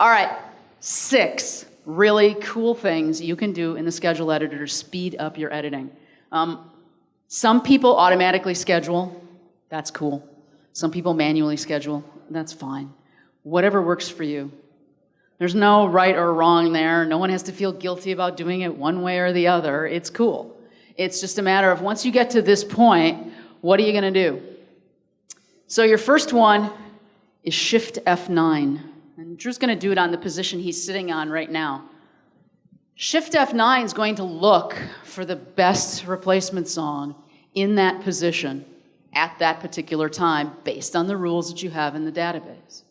All right, 6 really cool things you can do in the schedule editor to speed up your editing. Some people automatically schedule. That's cool. Some people manually schedule. That's fine. Whatever works for you. There's no right or wrong there. No one has to feel guilty about doing it one way or the other. It's cool. It's just a matter of once you get to this point, what are you going to do? So your first one is Shift F9. And Drew's going to do it on the position he's sitting on right now. Shift F9 is going to look for the best replacement song in that position at that particular time based on the rules that you have in the database.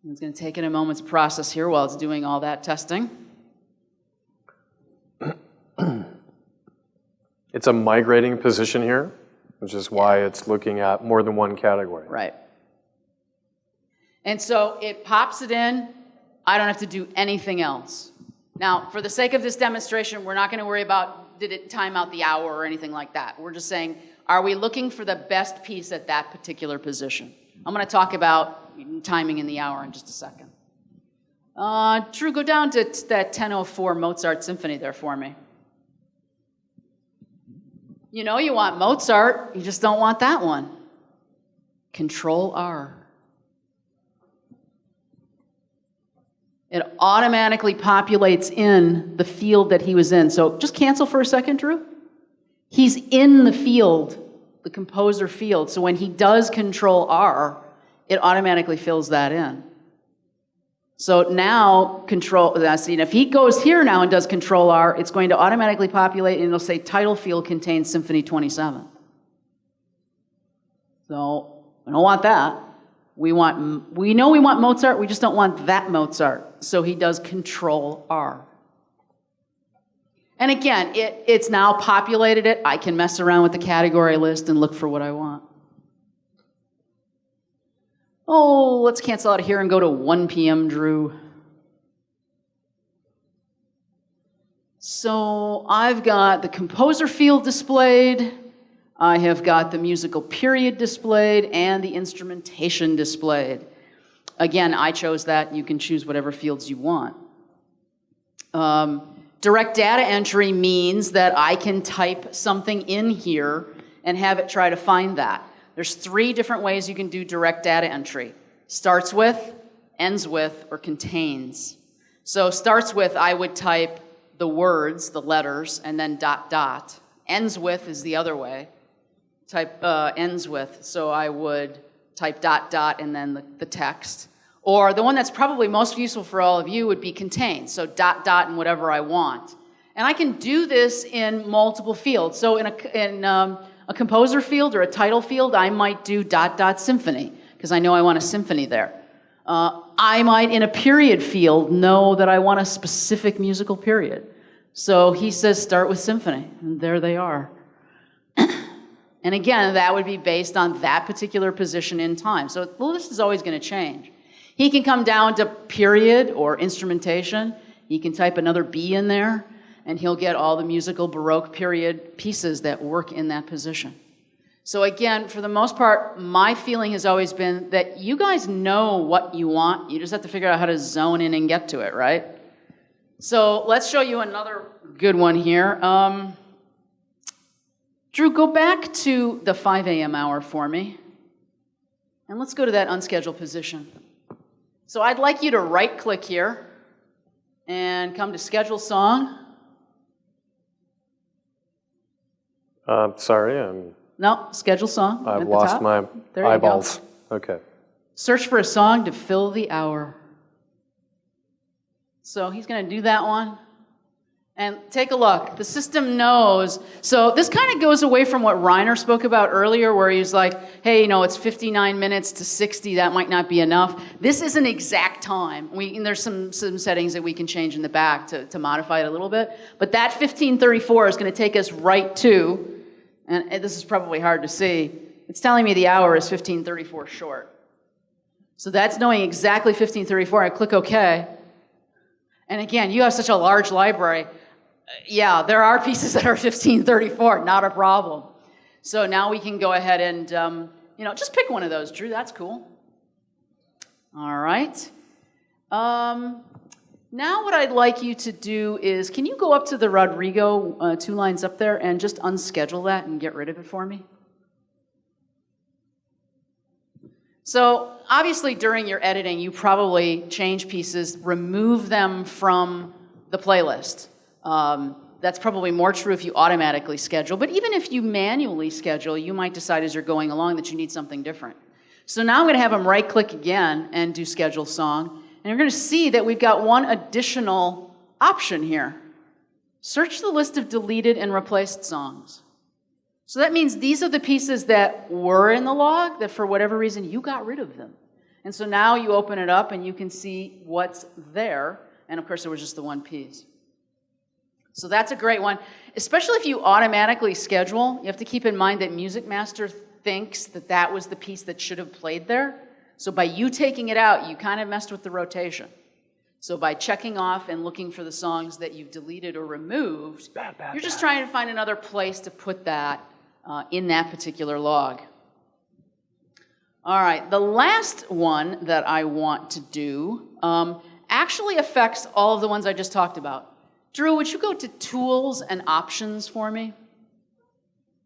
It's going to take it a moment to process here while it's doing all that testing. It's a migrating position here, which is why it's looking at more than one category. Right. And so it pops it in. I don't have to do anything else. Now, for the sake of this demonstration, we're not going to worry about did it time out the hour or anything like that. We're just saying, are we looking for the best piece at that particular position? I'm going to talk about timing in the hour in just a second. Drew, go down to that 10:04 Mozart Symphony there for me. You know you want Mozart, you just don't want that one. Control R. It automatically populates in the field that he was in. So just cancel for a second, Drew. He's in the field, the composer field. So when he does Control R, it automatically fills that in. So now if he goes here now and does Control R, it's going to automatically populate and it'll say title field contains Symphony 27. So we don't want that. We know we want Mozart, we just don't want that Mozart. So he does Control R. And again, it's now populated it. I can mess around with the category list and look for what I want. Oh, let's cancel out of here and go to 1 p.m., Drew. So I've got the composer field displayed. I have got the musical period displayed and the instrumentation displayed. Again, I chose that. You can choose whatever fields you want. Direct data entry means that I can type something in here and have it try to find that. There's 3 different ways you can do direct data entry. Starts with, ends with, or contains. So starts with, I would type the words, the letters, and then ... Ends with is the other way. Type ends with, so I would type ... and then the text. Or the one that's probably most useful for all of you would be contains, so ... and whatever I want. And I can do this in multiple fields. So in a composer field or a title field, I might do ... symphony, because I know I want a symphony there. I might, in a period field, know that I want a specific musical period. So he says start with symphony, and there they are. And again, that would be based on that particular position in time. So this is always going to change. He can come down to period or instrumentation. He can type another B in there, and he'll get all the musical Baroque period pieces that work in that position. So again, for the most part, my feeling has always been that you guys know what you want. You just have to figure out how to zone in and get to it, right? So let's show you another good one here. Drew, go back to the 5 a.m. hour for me. And let's go to that unscheduled position. So I'd like you to right-click here and come to Schedule Song. Sorry, No, Schedule Song. I've lost my eyeballs. Okay. Search for a song to fill the hour. So he's going to do that one. And take a look. The system knows. So this kind of goes away from what Reiner spoke about earlier, where he's like, hey, it's 59 minutes to 60. That might not be enough. This is an exact time. And there's some settings that we can change in the back to modify it a little bit. But that 15:34 is going to take us right to, and this is probably hard to see, it's telling me the hour is 15:34 short. So that's knowing exactly 15:34. I click OK. And again, you have such a large library. Yeah, there are pieces that are 15:34, not a problem. So now we can go ahead and, just pick one of those, Drew. That's cool. All right. Now what I'd like you to do is, can you go up to the Rodrigo 2 lines up there and just unschedule that and get rid of it for me? So obviously during your editing, you probably change pieces, remove them from the playlist. That's probably more true if you automatically schedule, but even if you manually schedule, you might decide as you're going along that you need something different. So now I'm going to have them right-click again and do Schedule Song. And you're going to see that we've got one additional option here. Search the list of deleted and replaced songs. So that means these are the pieces that were in the log that for whatever reason you got rid of them. And so now you open it up and you can see what's there. And of course, there was just the one piece. So that's a great one. Especially if you automatically schedule, you have to keep in mind that MusicMaster thinks that that was the piece that should have played there. So by you taking it out, you kind of messed with the rotation. So by checking off and looking for the songs that you've deleted or removed, you're just trying to find another place to put that in that particular log. All right, the last one that I want to do actually affects all of the ones I just talked about. Drew, would you go to Tools and Options for me?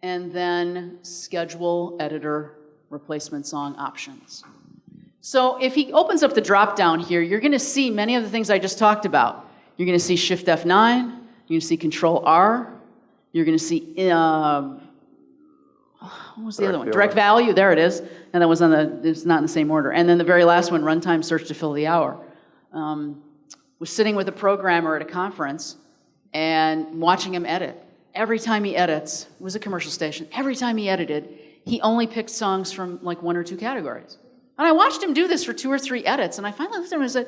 And then Schedule, Editor, Replacement Song Options. So if he opens up the drop-down here, you're going to see many of the things I just talked about. You're going to see Shift F9, you're going to see Control R, you're going to see, what was the other one? Direct Value, there it is. And that was on the, it's not in the same order. And then the very last one, Runtime Search to Fill the Hour. Was sitting with a programmer at a conference and watching him edit. Every time he edits, it was a commercial station, every time he edited, he only picked songs from like 1 or 2 categories. And I watched him do this for 2 or 3 edits, and I finally looked at him and said,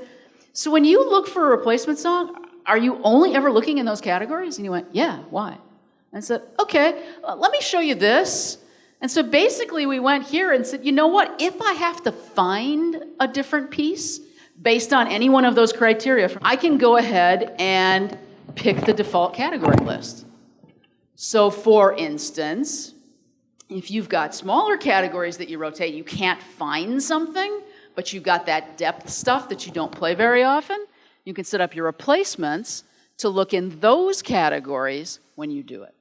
so when you look for a replacement song, are you only ever looking in those categories? And he went, yeah, why? And I said, okay, let me show you this. And so basically we went here and said, you know what, if I have to find a different piece based on any one of those criteria, I can go ahead and pick the default category list. So for instance, if you've got smaller categories that you rotate, you can't find something, but you've got that depth stuff that you don't play very often, you can set up your replacements to look in those categories when you do it.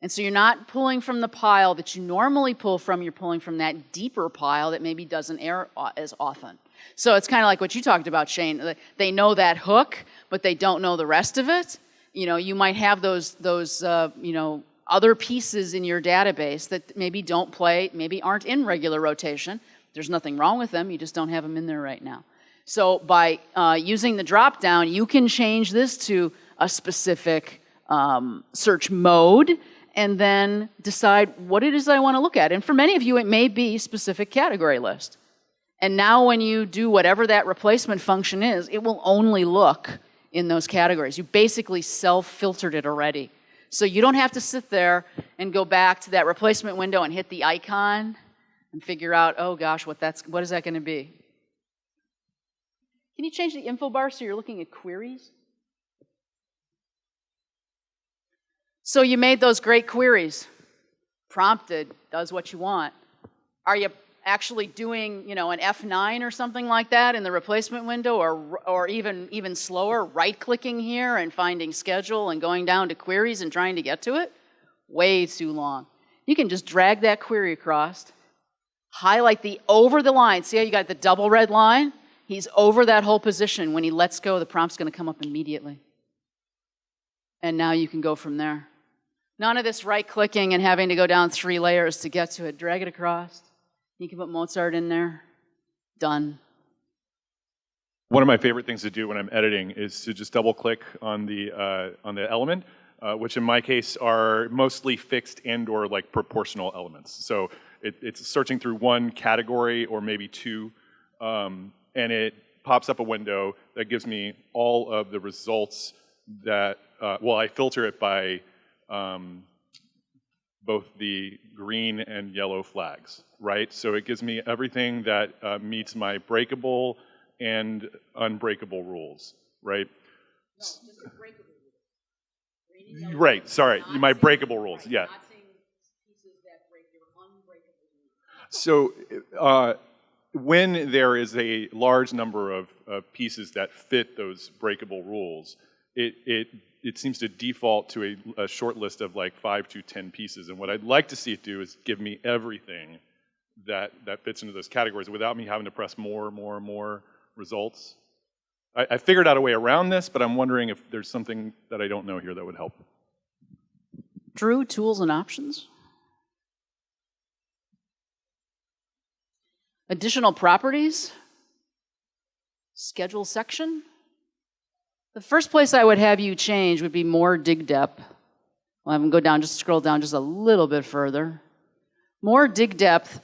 And so you're not pulling from the pile that you normally pull from, you're pulling from that deeper pile that maybe doesn't air as often. So it's kind of like what you talked about, Shane. They know that hook, but they don't know the rest of it. You know, you might have those other pieces in your database that maybe don't play, maybe aren't in regular rotation. There's nothing wrong with them, you just don't have them in there right now. So by using the drop-down, you can change this to a specific search mode and then decide what it is I want to look at. And for many of you, it may be specific category list. And now when you do whatever that replacement function is, it will only look in those categories. You basically self-filtered it already. So you don't have to sit there and go back to that replacement window and hit the icon and figure out, oh gosh, what is that going to be? Can you change the info bar so you're looking at queries? So you made those great queries. Prompted, does what you want. Are you actually doing, an F9 or something like that in the replacement window, or even slower, right-clicking here and finding schedule and going down to queries and trying to get to it? Way too long. You can just drag that query across, highlight the over the line. See how you got the double red line? He's over that whole position. When he lets go, the prompt's going to come up immediately. And now you can go from there. None of this right-clicking and having to go down 3 layers to get to it. Drag it across. You can put Mozart in there. Done. One of my favorite things to do when I'm editing is to just double-click on the element, which in my case are mostly fixed and/or like proportional elements. So it's searching through one category or maybe 2, and it pops up a window that gives me all of the results that, I filter it by both the green and yellow flags, right? So it gives me everything that meets my breakable and unbreakable rules, right? No, just breakable rules. Right, sorry, my breakable rules, yeah. Not saying pieces that break your unbreakable rules. So when there is a large number of pieces that fit those breakable rules, it seems to default to a short list of like 5 to 10 pieces. And what I'd like to see it do is give me everything that fits into those categories without me having to press more results. I figured out a way around this, but I'm wondering if there's something that I don't know here that would help. Drew, tools and options. Additional properties. Schedule section. The first place I would have you change would be more dig depth. Well, I'm going to go down, just scroll down just a little bit further. More dig depth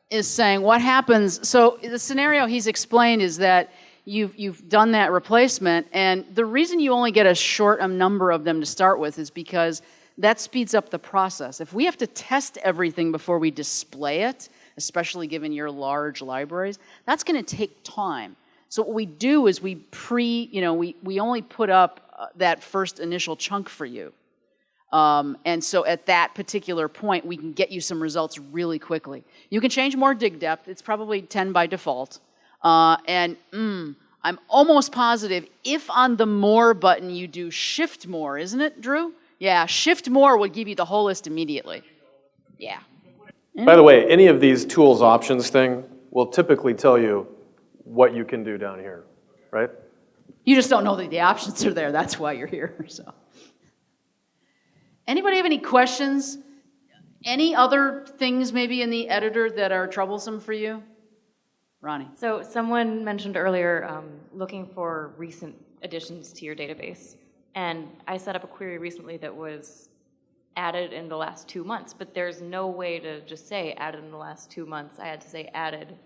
is saying what happens. So the scenario he's explained is that you've done that replacement, and the reason you only get a short number of them to start with is because that speeds up the process. If we have to test everything before we display it, especially given your large libraries, that's going to take time. So what we do is we only put up that first initial chunk for you. And so at that particular point, we can get you some results really quickly. You can change more dig depth. It's probably 10 by default. I'm almost positive if on the more button you do shift more, isn't it, Drew? Yeah, shift more would give you the whole list immediately. Yeah. By the way, any of these tools options thing will typically tell you what you can do down here, right? You just don't know that the options are there. That's why you're here. So, anybody have any questions? Any other things maybe in the editor that are troublesome for you? Ronnie. So someone mentioned earlier looking for recent additions to your database. And I set up a query recently that was added in the last 2 months, but there's no way to just say added in the last 2 months. I had to say added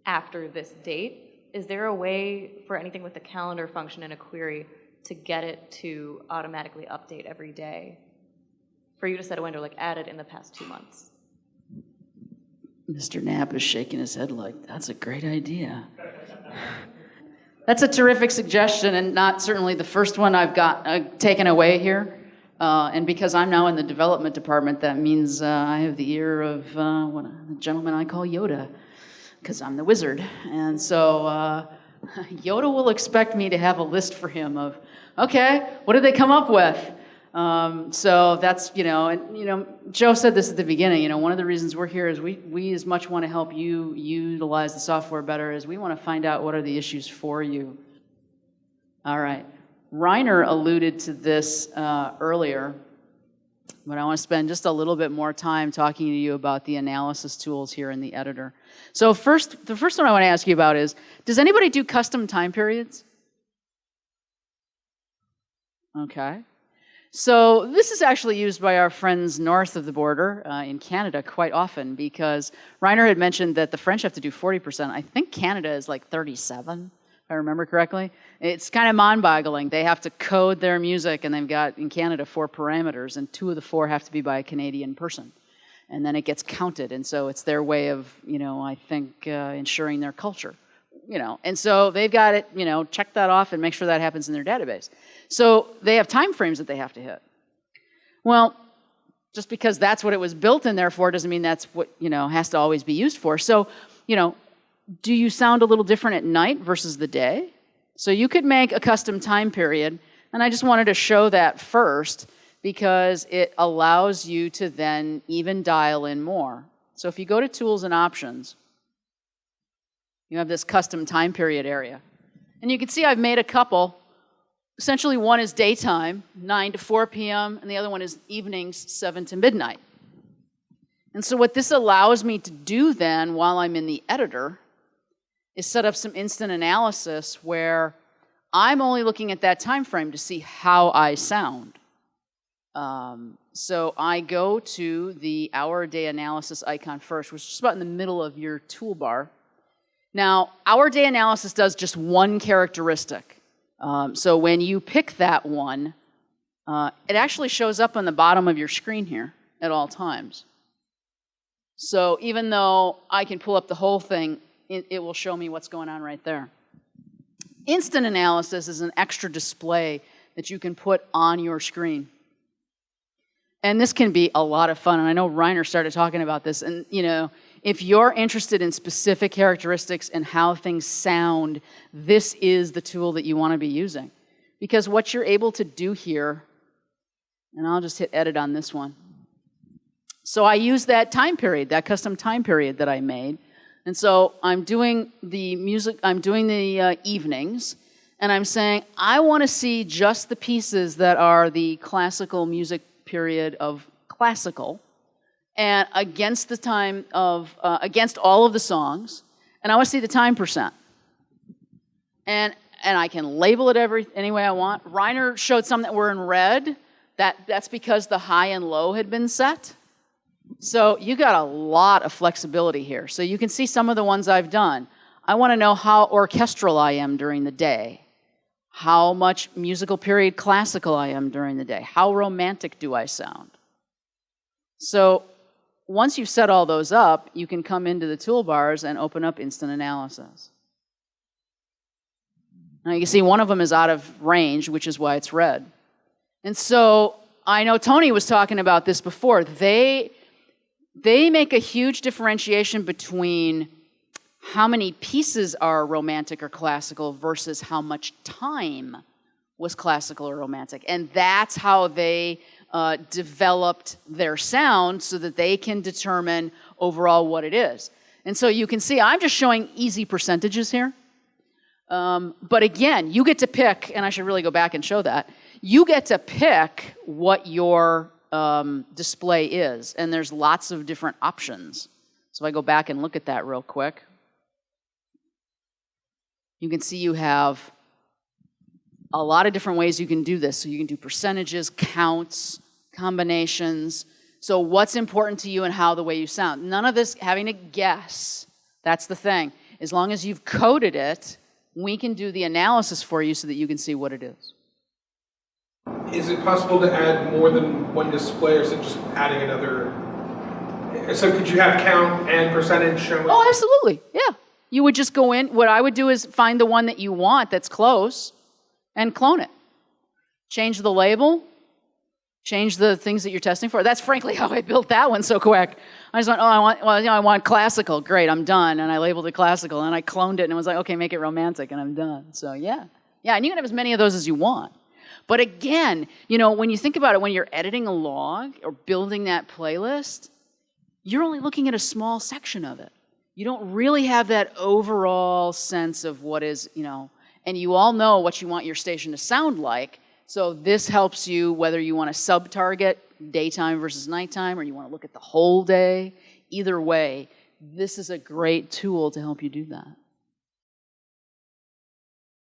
after this date. Is there a way for anything with the calendar function in a query to get it to automatically update every day? For you to set a window like added in the past 2 months. Mr. Knapp is shaking his head like, that's a great idea. That's a terrific suggestion, and not certainly the first one I've got taken away here. And because I'm now in the development department, that means I have the ear of the gentleman I call Yoda, because I'm the wizard. And so Yoda will expect me to have a list for him of, okay, what did they come up with? So that's, Joe said this at the beginning, one of the reasons we're here is we as much want to help you utilize the software better as we want to find out what are the issues for you. All right. Reiner alluded to this earlier, but I want to spend just a little bit more time talking to you about the analysis tools here in the editor. So the first one I want to ask you about is, does anybody do custom time periods? Okay. So this is actually used by our friends north of the border in Canada quite often, because Reiner had mentioned that the French have to do 40%. I think Canada is like 37, if I remember correctly. It's kind of mind-boggling. They have to code their music, and they've got, in Canada, 4 parameters, and 2 of the 4 have to be by a Canadian person. And then it gets counted, and so it's their way of, I think, ensuring their culture. And so they've got it, check that off and make sure that happens in their database. So they have time frames that they have to hit. Well, just because that's what it was built in there for doesn't mean that's what, has to always be used for. So, do you sound a little different at night versus the day? So you could make a custom time period, and I just wanted to show that first because it allows you to then even dial in more. So if you go to Tools and Options, you have this custom time period area. And you can see I've made a couple. Essentially, one is daytime, 9 to 4 p.m., and the other one is evenings, 7 to midnight. And so what this allows me to do then, while I'm in the editor, is set up some instant analysis where I'm only looking at that time frame to see how I sound. So I go to the hour-a-day analysis icon first, which is just about in the middle of your toolbar. Now, hour-day analysis does just one characteristic. So when you pick that one, it actually shows up on the bottom of your screen here at all times. So even though I can pull up the whole thing, it will show me what's going on right there. Instant analysis is an extra display that you can put on your screen. And this can be a lot of fun. And I know Reiner started talking about this. And, If you're interested in specific characteristics and how things sound, this is the tool that you want to be using. Because what you're able to do here, and I'll just hit edit on this one. So I use that time period, that custom time period that I made. And so I'm doing the music, I'm doing the evenings, and I'm saying, I want to see just the pieces that are the classical music period of classical, and against the time of, against all of the songs, and I want to see the time percent. And I can label it any way I want. Reiner showed some that were in red. That's because the high and low had been set. So you got a lot of flexibility here. So you can see some of the ones I've done. I want to know how orchestral I am during the day, how much musical period classical I am during the day, how romantic do I sound. So once you've set all those up, you can come into the toolbars and open up instant analysis. Now you can see one of them is out of range, which is why it's red. And so I know Tony was talking about this before. They make a huge differentiation between how many pieces are romantic or classical versus how much time was classical or romantic. And that's how they developed their sound so that they can determine overall what it is. And so you can see I'm just showing easy percentages here. But again, you get to pick, and I should really go back and show that, you get to pick what your display is, and there's lots of different options. So if I go back and look at that real quick, you can see you have a lot of different ways you can do this. So you can do percentages, counts, combinations. So what's important to you and how the way you sound. None of this having to guess. That's the thing. As long as you've coded it, we can do the analysis for you so that you can see what it is. Is it possible to add more than one display, or is it just adding another? So could you have count and percentage showing? Oh, absolutely. Yeah. You would just go in. What I would do is find the one that you want that's close and clone it. Change the label. Change the things that you're testing for. That's frankly how I built that one so quick. I just went, I want classical. Great, I'm done. And I labeled it classical, and I cloned it, and it was like, okay, make it romantic, and I'm done. So yeah. Yeah, and you can have as many of those as you want. But again, when you think about it, when you're editing a log or building that playlist, you're only looking at a small section of it. You don't really have that overall sense of what is, and you all know what you want your station to sound like. So this helps you whether you want to sub-target daytime versus nighttime, or you want to look at the whole day. Either way, this is a great tool to help you do that.